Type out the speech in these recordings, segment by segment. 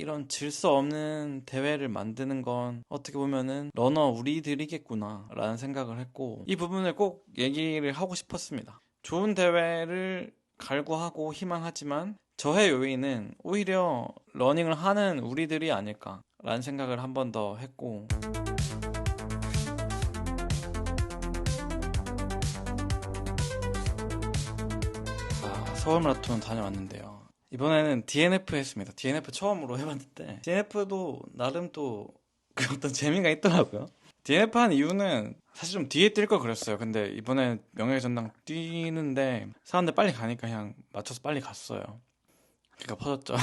이런 질서 없는 대회를 만드는 건 어떻게 보면은 러너 우리들이겠구나 라는 생각을 했고, 이 부분을 꼭 얘기를 하고 싶었습니다. 좋은 대회를 갈구하고 희망하지만 저의 요인은 오히려 러닝을 하는 우리들이 아닐까 라는 생각을 한 번 더 했고, 서울 마라톤 다녀왔는데요. 이번에는 DNF 했습니다. DNF 처음으로 해봤는데 DNF도 나름 또 그 어떤 재미가 있더라고요. DNF 한 이유는 사실 좀 뒤에 뛸 걸 그랬어요. 근데 이번에 명예전당 뛰는데 사람들 빨리 가니까 그냥 맞춰서 빨리 갔어요. 그러니까 퍼졌죠.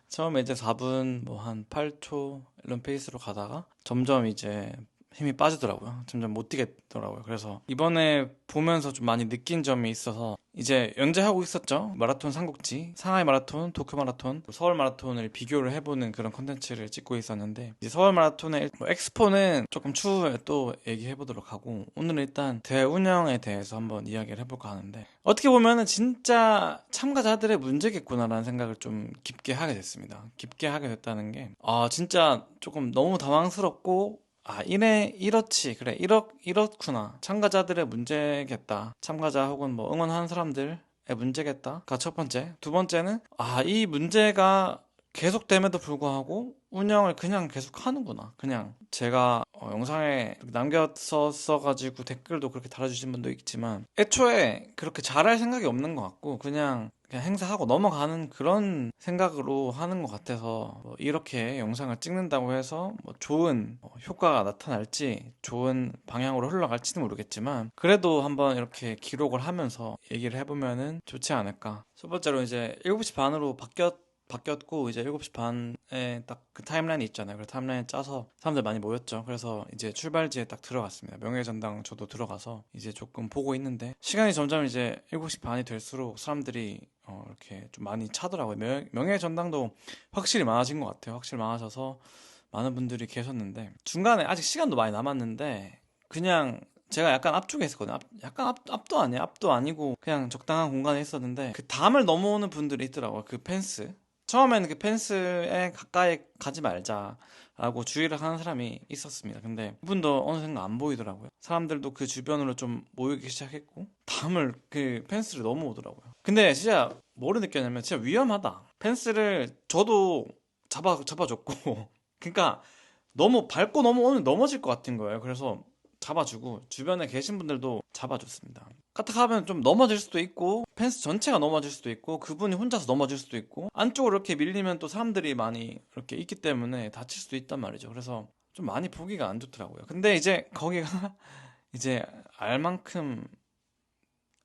처음에 이제 4분 뭐 한 8초 이런 페이스로 가다가 점점 이제 힘이 빠지더라고요. 점점 못 뛰겠더라고요. 그래서 이번에 보면서 좀 많이 느낀 점이 있어서 이제 연재하고 있었죠. 마라톤 삼국지, 상하이 마라톤, 도쿄 마라톤, 서울 마라톤을 비교를 해보는 그런 컨텐츠를 찍고 있었는데, 이제 서울 마라톤의 뭐 엑스포는 조금 추후에 또 얘기해보도록 하고, 오늘은 일단 대회 운영에 대해서 한번 이야기를 해볼까 하는데, 어떻게 보면은 진짜 참가자들의 문제겠구나라는 생각을 좀 깊게 하게 됐습니다. 깊게 하게 됐다는 게, 진짜 조금 너무 당황스럽고, 이렇지. 그래. 이렇구나. 참가자들의 문제겠다. 참가자 혹은 뭐 응원하는 사람들의 문제겠다가 첫 번째. 두 번째는, 이 문제가 계속됨에도 불구하고 운영을 그냥 계속 하는구나. 그냥 제가 영상에 남겼었어가지고 댓글도 그렇게 달아주신 분도 있지만, 애초에 그렇게 잘할 생각이 없는 것 같고, 그냥 행사하고 넘어가는 그런 생각으로 하는 것 같아서, 뭐 이렇게 영상을 찍는다고 해서 뭐 좋은 효과가 나타날지 좋은 방향으로 흘러갈지는 모르겠지만, 그래도 한번 이렇게 기록을 하면서 얘기를 해보면은 좋지 않을까. 첫 번째로 이제 7시 반으로 바뀌었고, 이제 7시 반에 딱 그 타임라인이 있잖아요. 그 타임라인 짜서 사람들 많이 모였죠. 그래서 이제 출발지에 딱 들어갔습니다. 명예전당 저도 들어가서 이제 조금 보고 있는데, 시간이 점점 이제 7시 반이 될수록 사람들이 이렇게 좀 많이 차더라고요. 명예전당도 확실히 많아진 것 같아요. 확실히 많아져서 많은 분들이 계셨는데, 중간에 아직 시간도 많이 남았는데 그냥 제가 약간 앞쪽에 있었거든요. 약간 앞도 아니에요. 앞도 아니고 그냥 적당한 공간에 있었는데, 그 담을 넘어오는 분들이 있더라고요. 그 펜스. 처음에는 그 펜스에 가까이 가지 말자라고 주의를 하는 사람이 있었습니다. 근데 그분도 어느 순간 안 보이더라고요. 사람들도 그 주변으로 좀 모이기 시작했고, 담을 그 펜스를 넘어오더라고요. 근데 진짜 뭐를 느꼈냐면 진짜 위험하다. 펜스를 저도 잡아줬고 그러니까 너무 밟고 넘어오면 넘어질 것 같은 거예요. 그래서 잡아주고 주변에 계신 분들도 잡아줬습니다. 까딱하면 좀 넘어질 수도 있고, 펜스 전체가 넘어질 수도 있고, 그분이 혼자서 넘어질 수도 있고, 안쪽으로 이렇게 밀리면 또 사람들이 많이 이렇게 있기 때문에 다칠 수도 있단 말이죠. 그래서 좀 많이 보기가 안 좋더라고요. 근데 이제 거기가 이제 알 만큼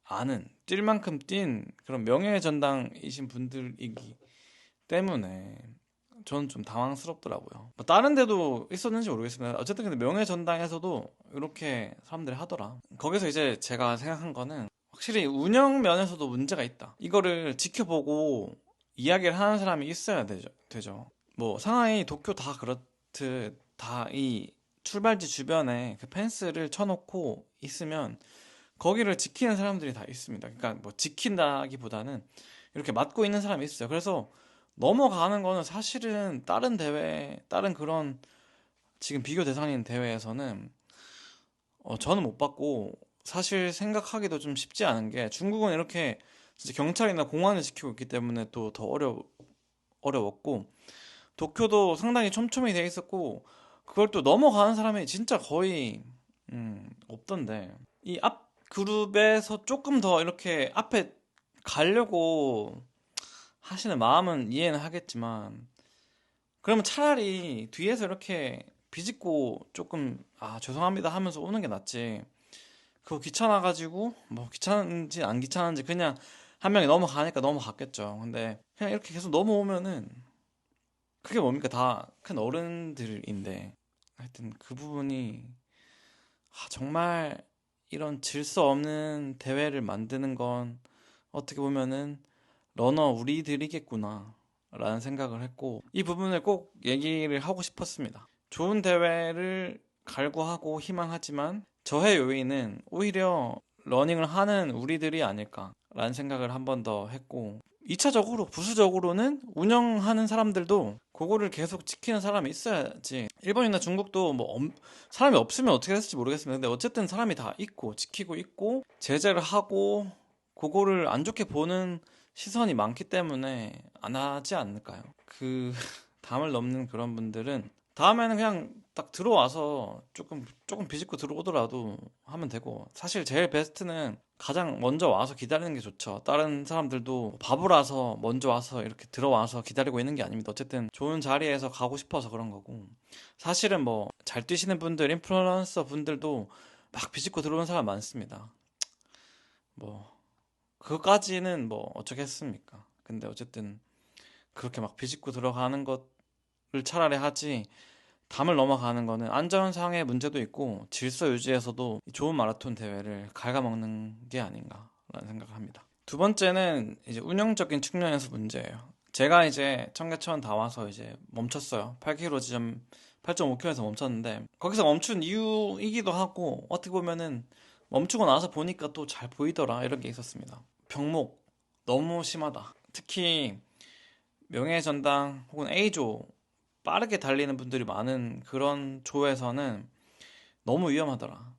아는, 뛸 만큼 뛴 그런 명예전당이신 분들이기 때문에 저는 좀 당황스럽더라고요. 뭐 다른 데도 있었는지 모르겠습니다. 어쨌든 근데 명예전당에서도 이렇게 사람들이 하더라. 거기서 이제 제가 생각한 거는, 확실히 운영 면에서도 문제가 있다. 이거를 지켜보고 이야기를 하는 사람이 있어야 되죠. 뭐 상하이, 도쿄 다 그렇듯 다 이 출발지 주변에 그 펜스를 쳐놓고 있으면 거기를 지키는 사람들이 다 있습니다. 그러니까 뭐 지킨다기보다는 이렇게 맡고 있는 사람이 있어요. 그래서 넘어가는 거는 사실은 다른 대회, 다른 그런 지금 비교 대상인 대회에서는 저는 못 봤고, 사실 생각하기도 좀 쉽지 않은 게, 중국은 이렇게 진짜 경찰이나 공안을 지키고 있기 때문에 또 더 어려웠고, 도쿄도 상당히 촘촘히 돼 있었고, 그걸 또 넘어가는 사람이 진짜 거의 없던데, 이 앞 그룹에서 조금 더 이렇게 앞에 가려고 하시는 마음은 이해는 하겠지만, 그러면 차라리 뒤에서 이렇게 비집고 조금 죄송합니다 하면서 오는 게 낫지. 그거 귀찮아가지고 뭐 귀찮은지 안 귀찮은지 그냥 한 명이 넘어가니까 넘어갔겠죠. 근데 그냥 이렇게 계속 넘어오면은 그게 뭡니까? 다 큰 어른들인데, 하여튼 그 부분이 정말 이런 질서 없는 대회를 만드는 건 어떻게 보면은 러너 우리들이겠구나 라는 생각을 했고, 이 부분을 꼭 얘기를 하고 싶었습니다. 좋은 대회를 갈구하고 희망하지만 저의 요인은 오히려 러닝을 하는 우리들이 아닐까 라는 생각을 한 번 더 했고, 2차적으로 부수적으로는 운영하는 사람들도 그거를 계속 지키는 사람이 있어야지. 일본이나 중국도 뭐 사람이 없으면 어떻게 됐을지 모르겠습니다. 근데 어쨌든 사람이 다 있고 지키고 있고 제재를 하고 그거를 안 좋게 보는 시선이 많기 때문에 안 하지 않을까요? 그 담을 넘는 그런 분들은 다음에는 그냥 딱 들어와서 조금 비집고 들어오더라도 하면 되고, 사실 제일 베스트는 가장 먼저 와서 기다리는 게 좋죠. 다른 사람들도 바보라서 먼저 와서 이렇게 들어와서 기다리고 있는 게 아닙니다. 어쨌든 좋은 자리에서 가고 싶어서 그런 거고, 사실은 뭐 잘 뛰시는 분들, 인플루언서 분들도 막 비집고 들어오는 사람 많습니다. 뭐 그거까지는 뭐 어쩌겠습니까. 근데 어쨌든 그렇게 막 비집고 들어가는 것을 차라리 하지, 담을 넘어가는 거는 안전상의 문제도 있고 질서 유지에서도 좋은 마라톤 대회를 갉아먹는 게 아닌가라는 생각을 합니다. 두 번째는 이제 운영적인 측면에서 문제예요. 제가 이제 청계천 다 와서 이제 멈췄어요. 8km 지점, 8.5km에서 멈췄는데, 거기서 멈춘 이유이기도 하고 어떻게 보면은 멈추고 나서 보니까 또 잘 보이더라, 이런 게 있었습니다. 병목 너무 심하다. 특히 명예전당 혹은 A조, 빠르게 달리는 분들이 많은 그런 조에서는 너무 위험하더라.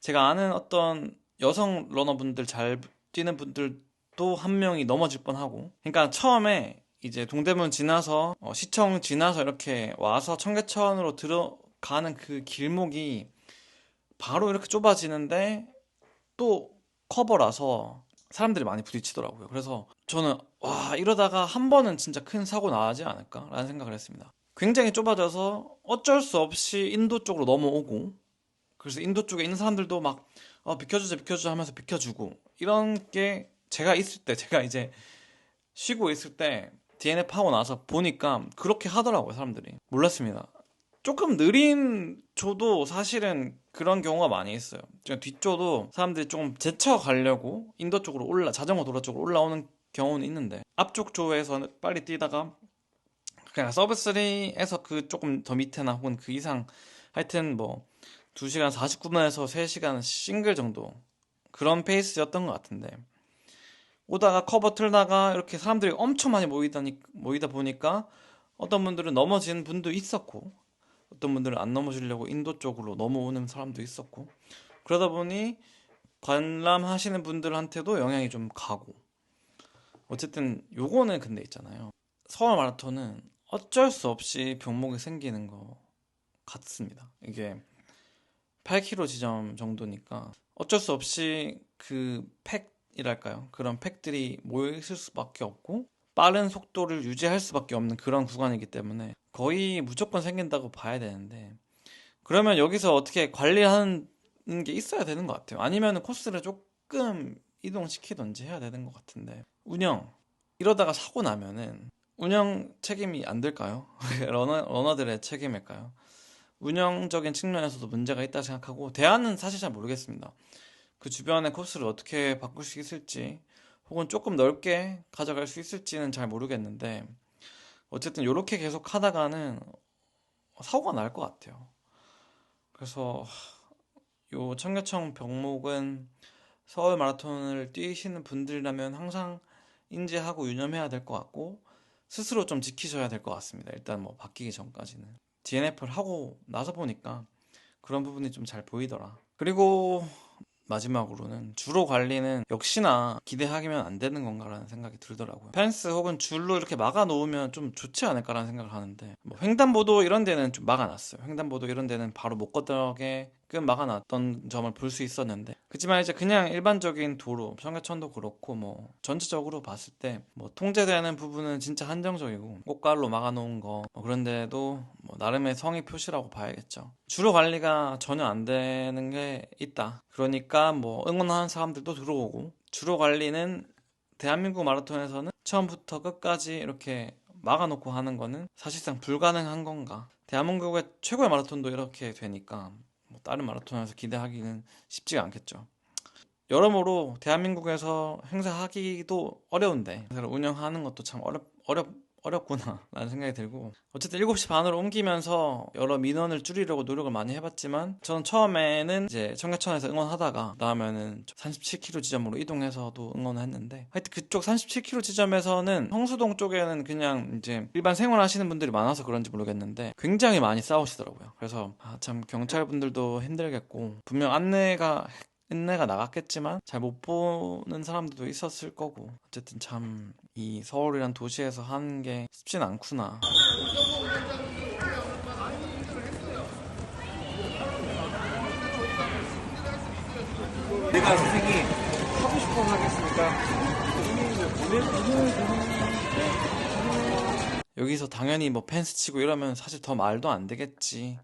제가 아는 어떤 여성 러너분들, 잘 뛰는 분들도 한 명이 넘어질 뻔하고, 그러니까 처음에 이제 동대문 지나서 시청 지나서 이렇게 와서 청계천으로 들어가는 그 길목이 바로 이렇게 좁아지는데 또 커버라서 사람들이 많이 부딪히더라고요. 그래서 저는 와, 이러다가 한 번은 진짜 큰 사고 나지 않을까라는 생각을 했습니다. 굉장히 좁아져서 어쩔 수 없이 인도 쪽으로 넘어오고, 그래서 인도 쪽에 있는 사람들도 막 비켜주자 비켜주자 하면서 비켜주고, 이런 게 제가 있을 때, 제가 이제 쉬고 있을 때 DNF 하고 나서 보니까 그렇게 하더라고요. 사람들이. 몰랐습니다. 조금 느린 조도 사실은 그런 경우가 많이 있어요. 뒷조도 사람들이 조금 제쳐 가려고 인도 쪽으로 자전거 도로 쪽으로 올라오는 경우는 있는데, 앞쪽 조에서는 빨리 뛰다가 그냥 서브 3에서 그 조금 더 밑에나 혹은 그 이상, 하여튼 뭐 2시간 49분에서 3시간 싱글 정도, 그런 페이스였던 것 같은데, 오다가 커버 틀다가 이렇게 사람들이 엄청 많이 모이다 보니까 어떤 분들은 넘어지는 분도 있었고, 어떤 분들은 안 넘어지려고 인도 쪽으로 넘어오는 사람도 있었고, 그러다 보니 관람하시는 분들한테도 영향이 좀 가고. 어쨌든 요거는 근데 있잖아요, 서울 마라톤은 어쩔 수 없이 병목이 생기는 것 같습니다. 이게 8km 지점 정도니까 어쩔 수 없이 그 팩이랄까요? 그런 팩들이 모여있을 수밖에 없고 빠른 속도를 유지할 수밖에 없는 그런 구간이기 때문에 거의 무조건 생긴다고 봐야 되는데, 그러면 여기서 어떻게 관리하는 게 있어야 되는 것 같아요. 아니면 코스를 조금 이동시키든지 해야 되는 것 같은데, 이러다가 사고 나면은 운영 책임이 안 될까요? 러너들의 책임일까요? 운영적인 측면에서도 문제가 있다 생각하고, 대안은 사실 잘 모르겠습니다. 그 주변의 코스를 어떻게 바꿀 수 있을지, 혹은 조금 넓게 가져갈 수 있을지는 잘 모르겠는데, 어쨌든 이렇게 계속 하다가는 사고가 날 것 같아요. 그래서 요 청계천 병목은 서울 마라톤을 뛰시는 분들이라면 항상 인지하고 유념해야 될 것 같고, 스스로 좀 지키셔야 될 것 같습니다. 일단 뭐 바뀌기 전까지는. DNF를 하고 나서 보니까 그런 부분이 좀 잘 보이더라. 그리고 마지막으로는 주로 관리는 역시나 기대하기면 안 되는 건가라는 생각이 들더라고요. 펜스 혹은 줄로 이렇게 막아 놓으면 좀 좋지 않을까라는 생각을 하는데, 뭐 횡단보도 이런 데는 좀 막아놨어요. 횡단보도 이런 데는 바로 못 건너게끔 막아놨던 점을 볼 수 있었는데, 그렇지만 이제 그냥 일반적인 도로, 청계천도 그렇고 뭐 전체적으로 봤을 때 뭐 통제되는 부분은 진짜 한정적이고, 꽃갈로 막아 놓은 거 뭐 그런 데도 뭐 나름의 성의 표시라고 봐야겠죠. 주로 관리가 전혀 안 되는 게 있다. 그러니까 뭐 응원하는 사람들도 들어오고, 주로 관리는 대한민국 마라톤에서는 처음부터 끝까지 이렇게 막아놓고 하는 거는 사실상 불가능한 건가? 대한민국의 최고의 마라톤도 이렇게 되니까 뭐 다른 마라톤에서 기대하기는 쉽지가 않겠죠. 여러모로 대한민국에서 행사하기도 어려운데 행사를 운영하는 것도 참 어렵구나 라는 생각이 들고, 어쨌든 7시 반으로 옮기면서 여러 민원을 줄이려고 노력을 많이 해봤지만, 저는 처음에는 이제 청계천에서 응원하다가 그다음에는 37km 지점으로 이동해서도 응원을 했는데, 하여튼 그쪽 37km 지점에서는 성수동 쪽에는 그냥 이제 일반 생활하시는 분들이 많아서 그런지 모르겠는데 굉장히 많이 싸우시더라고요. 그래서 참 경찰분들도 힘들겠고, 분명 안내가 나갔겠지만 잘 못 보는 사람들도 있었을 거고, 어쨌든 참 이 서울이란 도시에서 하는 게 쉽진 않구나. 내가 선생님 하고 싶어서 하겠습니까? 여기서 당연히 뭐 펜스 치고 이러면 사실 더 말도 안 되겠지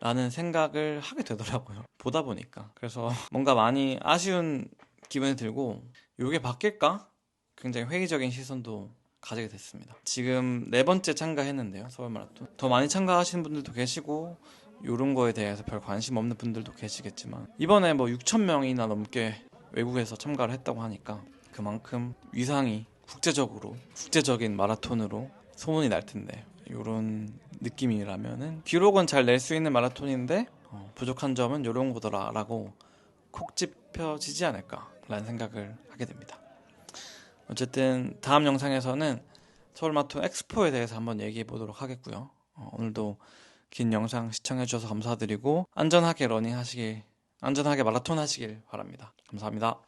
라는 생각을 하게 되더라고요, 보다 보니까. 그래서 뭔가 많이 아쉬운 기분이 들고, 이게 바뀔까? 굉장히 회의적인 시선도 가지게 됐습니다. 지금 4번째 참가했는데요, 서울 마라톤. 더 많이 참가하시는 분들도 계시고 이런 거에 대해서 별 관심 없는 분들도 계시겠지만, 이번에 뭐 6천 명이나 넘게 외국에서 참가를 했다고 하니까 그만큼 위상이 국제적인 마라톤으로 소문이 날 텐데, 이런 느낌이라면은 기록은 잘 낼 수 있는 마라톤인데 부족한 점은 이런 거더라라고 콕 집혀지지 않을까라는 생각을 하게 됩니다. 어쨌든 다음 영상에서는 서울 마라톤 엑스포에 대해서 한번 얘기해 보도록 하겠고요. 오늘도 긴 영상 시청해 주셔서 감사드리고, 안전하게 마라톤 하시길 바랍니다. 감사합니다.